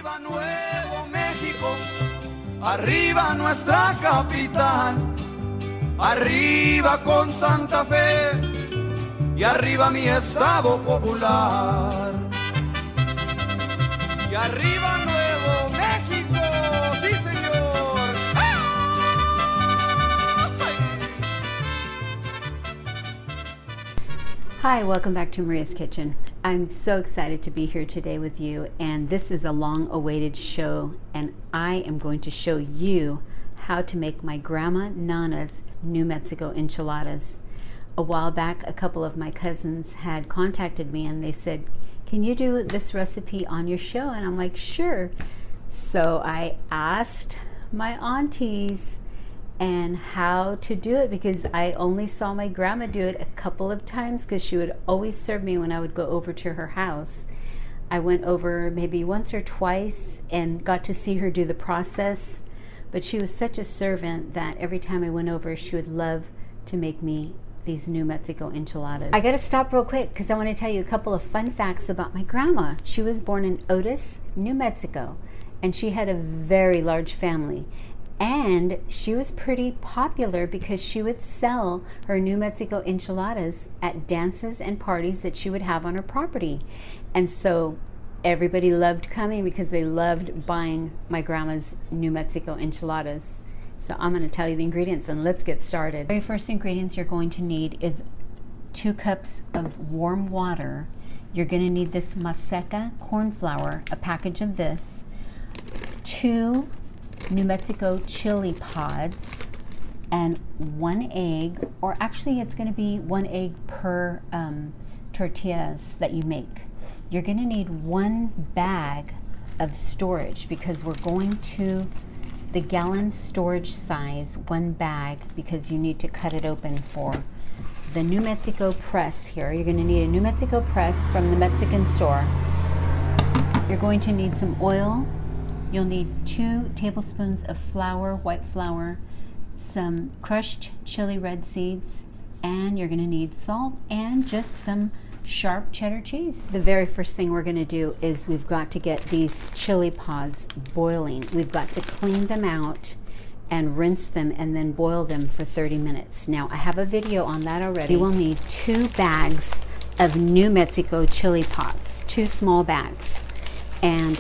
Arriba Nuevo México, arriba nuestra capital, arriba con Santa Fe y arriba mi estado popular. Y arriba Nuevo México, sí señor. Hi, welcome back to Maria's Kitchen. I'm so excited to be here today with you, and this is a long-awaited show, and I am going to show you how to make my Grandma Nana's New Mexico enchiladas. A while back, a couple of my cousins had contacted me and they said, can you do this recipe on your show? And I'm like, sure. So I asked my aunties and how to do it, because I only saw my grandma do it a couple of times because she would always serve me when I would go over to her house. I went over maybe once or twice and got to see her do the process, but she was such a servant that every time I went over, she would love to make me these New Mexico enchiladas. I gotta stop real quick because I want to tell you a couple of fun facts about my grandma. She was born in Otis, New Mexico, and she had a very large family. And she was pretty popular because she would sell her New Mexico enchiladas at dances and parties that she would have on her property. And so everybody loved coming because they loved buying my grandma's New Mexico enchiladas. So I'm going to tell you the ingredients and let's get started. The very first ingredients you're going to need is 2 cups of warm water. You're going to need this Maseca corn flour, a package of this, 2 New Mexico chili pods, and 1 egg, or actually it's going to be 1 egg per tortillas that you make. You're going to need 1 bag of storage because we're going to the gallon storage size, 1 bag, because you need to cut it open for the New Mexico press here. You're going to need a New Mexico press from the Mexican store. You're going to need some oil. You'll need 2 tablespoons of flour, white flour, some crushed chili red seeds, and you're going to need salt and just some sharp cheddar cheese. The very first thing we're going to do is we've got to get these chili pods boiling. We've got to clean them out and rinse them and then boil them for 30 minutes. Now, I have a video on that already. You will need 2 bags of New Mexico chili pods, 2 small bags. And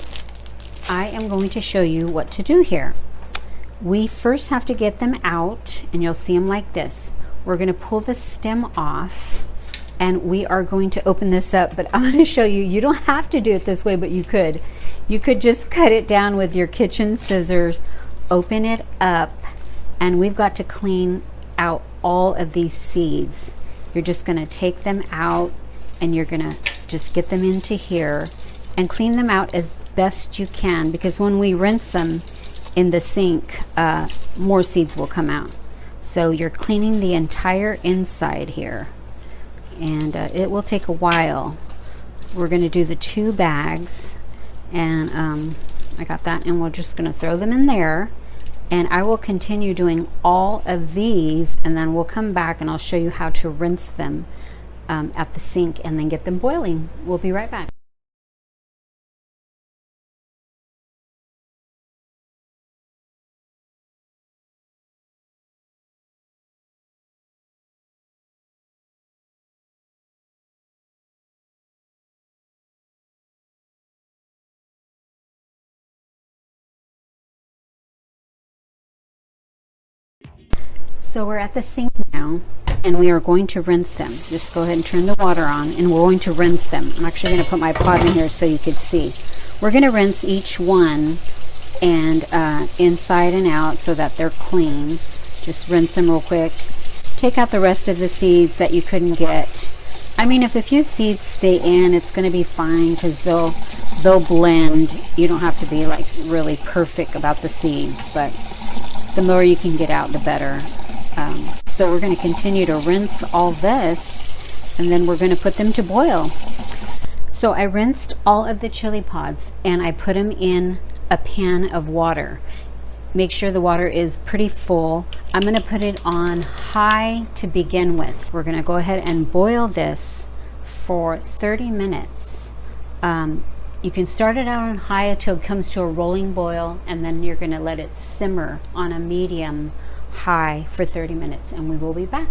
I am going to show you what to do here. We first have to get them out, and you'll see them like this. We're going to pull the stem off, and we are going to open this up, but I'm going to show you, you don't have to do it this way, but you could. You could just cut it down with your kitchen scissors, open it up, and we've got to clean out all of these seeds. You're just going to take them out, and you're going to just get them into here and clean them out as best you can, because when we rinse them in the sink, more seeds will come out. So you're cleaning the entire inside here, and it will take a while. We're going to do the 2 bags, and I got that, and we're just going to throw them in there, and I will continue doing all of these, and then we'll come back and I'll show you how to rinse them at the sink and then get them boiling. We'll be right back. So we're at the sink now, and we are going to rinse them. Just go ahead and turn the water on, and we're going to rinse them. I'm actually going to put my pot in here so you can see. We're going to rinse each one and inside and out so that they're clean. Just rinse them real quick. Take out the rest of the seeds that you couldn't get. I mean, if a few seeds stay in, it's going to be fine because they'll blend. You don't have to be like really perfect about the seeds, but the more you can get out, the better. So we're going to continue to rinse all this, and then we're going to put them to boil. So I rinsed all of the chili pods, and I put them in a pan of water. Make sure the water is pretty full. I'm going to put it on high to begin with. We're going to go ahead and boil this for 30 minutes. You can start it out on high until it comes to a rolling boil, and then you're going to let it simmer on a medium high for 30 minutes, and we will be back.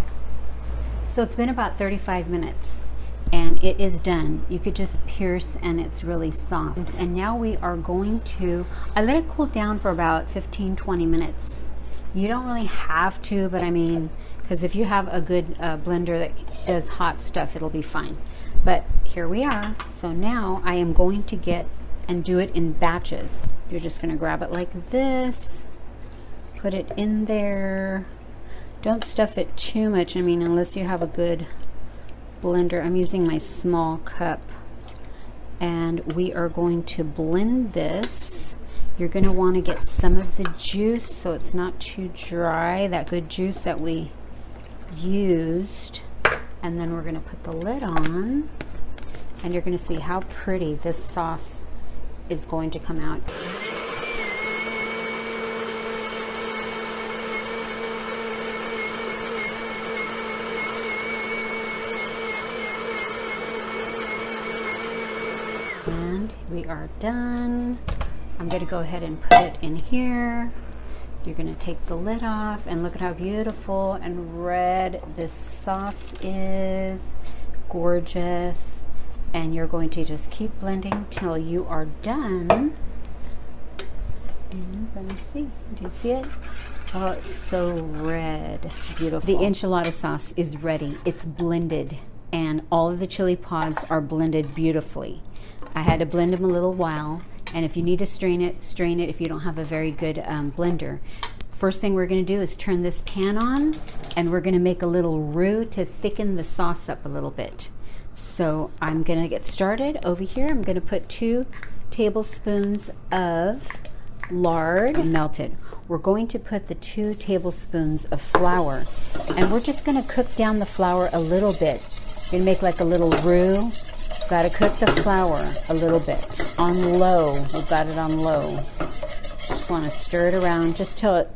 So it's been about 35 minutes and it is done. You could just pierce and it's really soft. And now we are going to, I let it cool down for about 15-20 minutes. You don't really have to, but I mean, because if you have a good blender that does hot stuff, it'll be fine. But here we are. So now I am going to get and do it in batches. You're just going to grab it like this, put it in there. Don't stuff it too much. I mean, unless you have a good blender. I'm using my small cup, and we are going to blend this. You're going to want to get some of the juice so it's not too dry, that good juice that we used. And then we're going to put the lid on, and you're going to see how pretty this sauce is going to come out. And we are done. I'm going to go ahead and put it in here. You're going to take the lid off, and look at how beautiful and red this sauce is. Gorgeous. And you're going to just keep blending till you are done. And let me see. Do you see it? Oh, it's so red. Beautiful. The enchilada sauce is ready. It's blended, and all of the chili pods are blended beautifully. I had to blend them a little while, and if you need to strain it if you don't have a very good blender. First thing we're going to do is turn this pan on, and we're going to make a little roux to thicken the sauce up a little bit. So I'm going to get started over here. I'm going to put 2 tablespoons of lard melted. We're going to put the 2 tablespoons of flour, and we're just going to cook down the flour a little bit. We're going to make like a little roux. Got to cook the flour a little bit on low. We've got it on low. Just want to stir it around just till it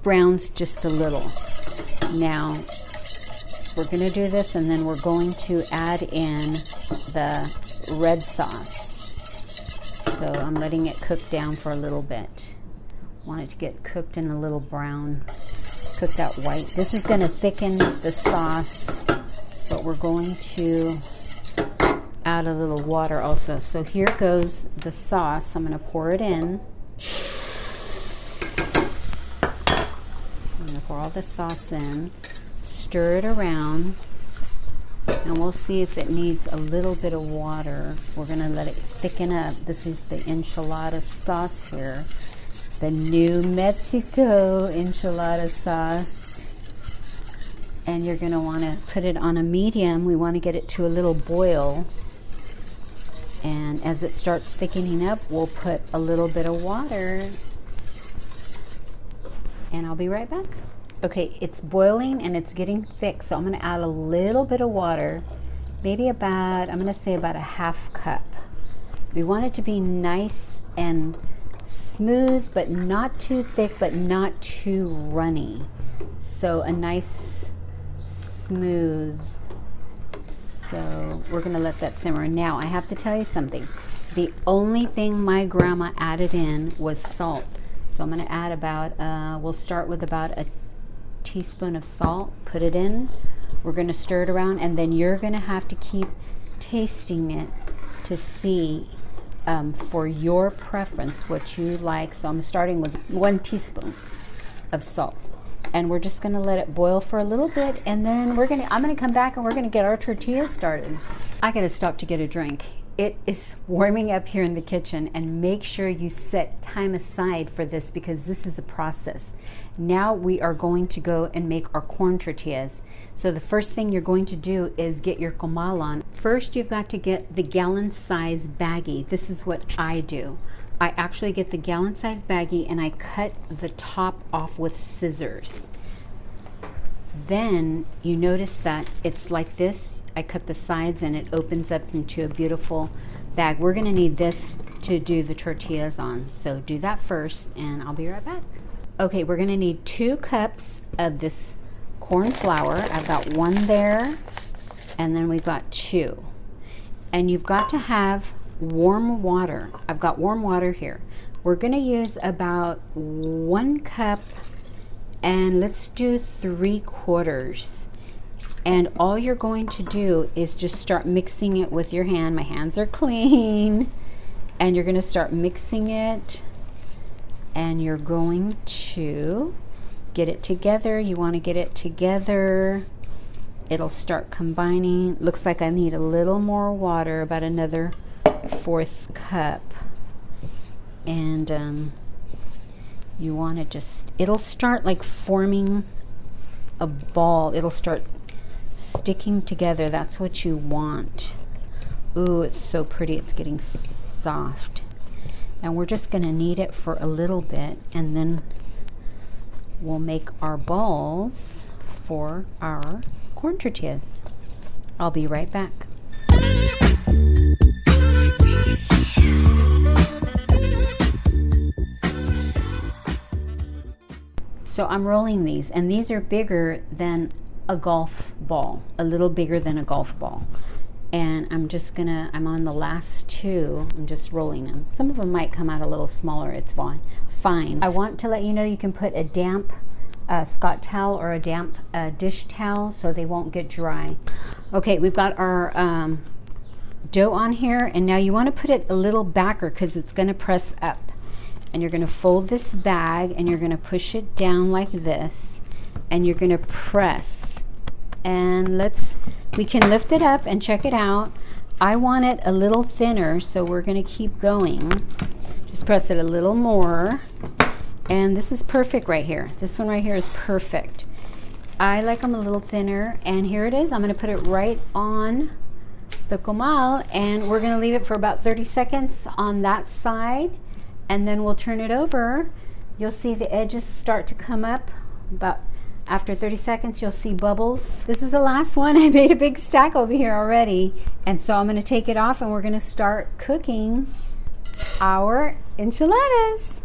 browns just a little. Now we're going to do this, and then we're going to add in the red sauce. So I'm letting it cook down for a little bit. Want it to get cooked in a little brown, cooked out white. This is going to thicken the sauce, but we're going to add a little water also. So here goes the sauce. I'm going to pour it in. I'm going to pour all the sauce in, stir it around, and we'll see if it needs a little bit of water. We're going to let it thicken up. This is the enchilada sauce here, the New Mexico enchilada sauce. And you're going to want to put it on a medium. We want to get it to a little boil. And as it starts thickening up, we'll put a little bit of water. And I'll be right back. Okay, it's boiling and it's getting thick, so I'm going to add a little bit of water. Maybe about, I'm going to say about a half cup. We want it to be nice and smooth, but not too thick, but not too runny. So a nice smooth. So we're going to let that simmer. Now I have to tell you something. The only thing my grandma added in was salt. So I'm going to add about, we'll start with about a teaspoon of salt. Put it in. We're going to stir it around, and then you're going to have to keep tasting it to see for your preference what you like. So I'm starting with 1 teaspoon of salt. And we're just going to let it boil for a little bit, and then I'm going to come back and we're going to get our tortillas started. I got to stop to get a drink. It is warming up here in the kitchen, and make sure you set time aside for this because this is a process. Now we are going to go and make our corn tortillas. So the first thing you're going to do is get your comal on. First, you've got to get the gallon size baggie. This is what I do. I actually get the gallon size baggie and I cut the top off with scissors. Then you notice that it's like this. I cut the sides and it opens up into a beautiful bag. We're going to need this to do the tortillas on. So do that first and I'll be right back. Okay, we're going to need 2 cups of this corn flour. I've got 1 there, and then we've got 2. And you've got to have warm water. I've got warm water here. We're gonna use about 1 cup, and let's do 3/4. And all you're going to do is just start mixing it with your hand. My hands are clean. And you're gonna start mixing it, and you're going to get it together. You wanna get it together. It'll start combining. Looks like I need a little more water, about another 1/4 cup. And you want to just, it'll start like forming a ball. It'll start sticking together. That's what you want. Ooh, it's so pretty. It's getting soft. And we're just going to knead it for a little bit, and then we'll make our balls for our corn tortillas. I'll be right back. So I'm rolling these, and these are bigger than a golf ball, a little bigger than a golf ball. And I'm on the last 2. I'm just rolling them. Some of them might come out a little smaller. It's fine. I want to let you know you can put a damp Scott towel or a damp dish towel so they won't get dry. Okay, we've got our dough on here, and now you want to put it a little backer because it's going to press up. And you're going to fold this bag, and you're going to push it down like this, and you're going to press. And we can lift it up and check it out. I want it a little thinner, so we're going to keep going. Just press it a little more. And this is perfect right here. This one right here is perfect. I like them a little thinner, and here it is. I'm going to put it right on the comal, and we're going to leave it for about 30 seconds on that side, and then we'll turn it over. You'll see the edges start to come up. About after 30 seconds, you'll see bubbles. This is the last one. I made a big stack over here already, and so I'm going to take it off, and we're going to start cooking our enchiladas.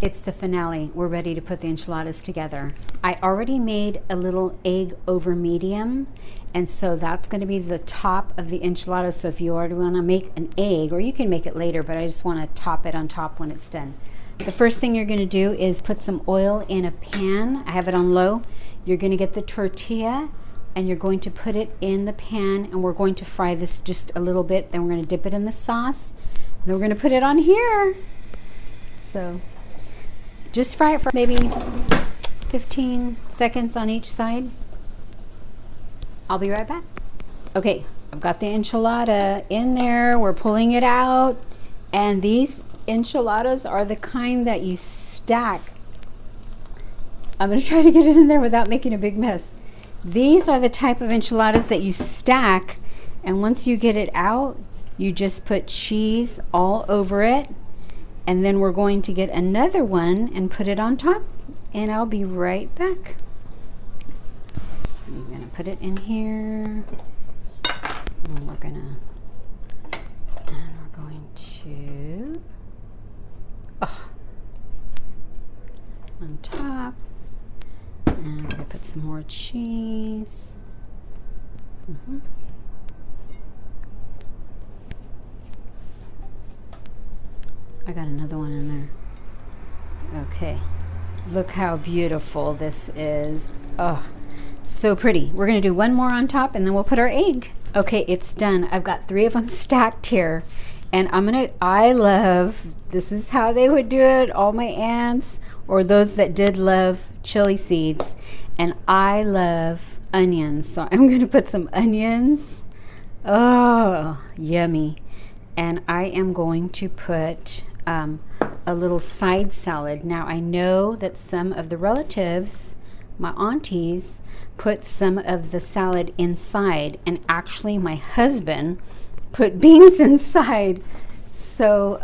It's the finale. We're ready to put the enchiladas together. I already made a little egg over medium, and so that's going to be the top of the enchiladas. So if you already want to make an egg, or you can make it later, but I just want to top it on top when it's done. The first thing you're going to do is put some oil in a pan. I have it on low. You're going to get the tortilla, and you're going to put it in the pan, and we're going to fry this just a little bit. Then we're going to dip it in the sauce, and then we're going to put it on here. So just fry it for maybe 15 seconds on each side. I'll be right back. Okay, I've got the enchilada in there. We're pulling it out. And these enchiladas are the kind that you stack. I'm going to try to get it in there without making a big mess. These are the type of enchiladas that you stack. And once you get it out, you just put cheese all over it. And then we're going to get another one and put it on top, and I'll be right back. I'm going to put it in here, and we're going to, on top, and we're going to put some more cheese. I got another one in there. Okay, look how beautiful this is. Oh, so pretty. We're gonna do one more on top, and then we'll put our egg. Okay, it's done. I've got 3 of them stacked here, and I love, this is how they would do it, all my aunts, or those that did love chili seeds, and I love onions, so I'm gonna put some onions. Oh, yummy. And I am going to put a little side salad. Now I know that some of the relatives, my aunties, put some of the salad inside, and actually my husband put beans inside. So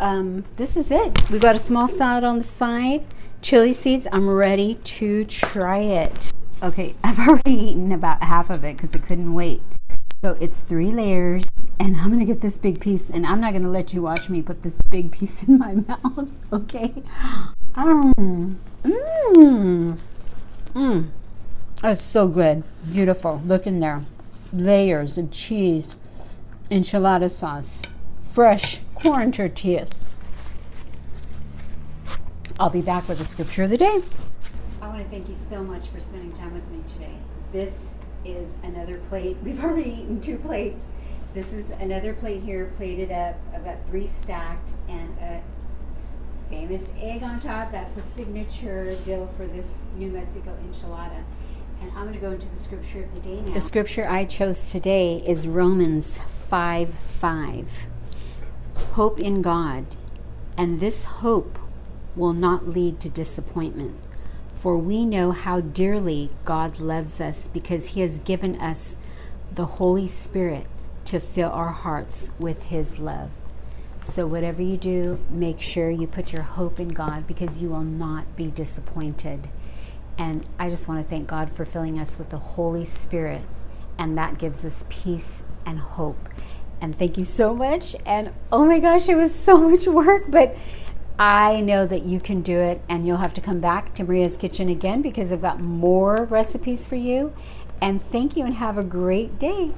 this is it. We've got a small salad on the side, chili seeds. I'm ready to try it. Okay, I've already eaten about half of it because I couldn't wait. So it's 3 layers, and I'm gonna get this big piece, and I'm not gonna let you watch me put this big piece in my mouth, okay? That's so good. Beautiful. Look in there. Layers of cheese, enchilada sauce, fresh corn tortillas. I'll be back with the scripture of the day. I want to thank you so much for spending time with me today. This is another plate. We've already eaten 2 plates. This is another plate here, plated up. I've got 3 stacked and a famous egg on top. That's a signature deal for this New Mexico enchilada. And I'm going to go into the scripture of the day now. The scripture I chose today is Romans 5:5. Hope in God, and this hope will not lead to disappointment. For we know how dearly God loves us because he has given us the Holy Spirit to fill our hearts with his love. So whatever you do, make sure you put your hope in God because you will not be disappointed. And I just want to thank God for filling us with the Holy Spirit, and that gives us peace and hope. And thank you so much. And oh my gosh, it was so much work, but I know that you can do it, and you'll have to come back to Maria's Kitchen again because I've got more recipes for you. And thank you and have a great day.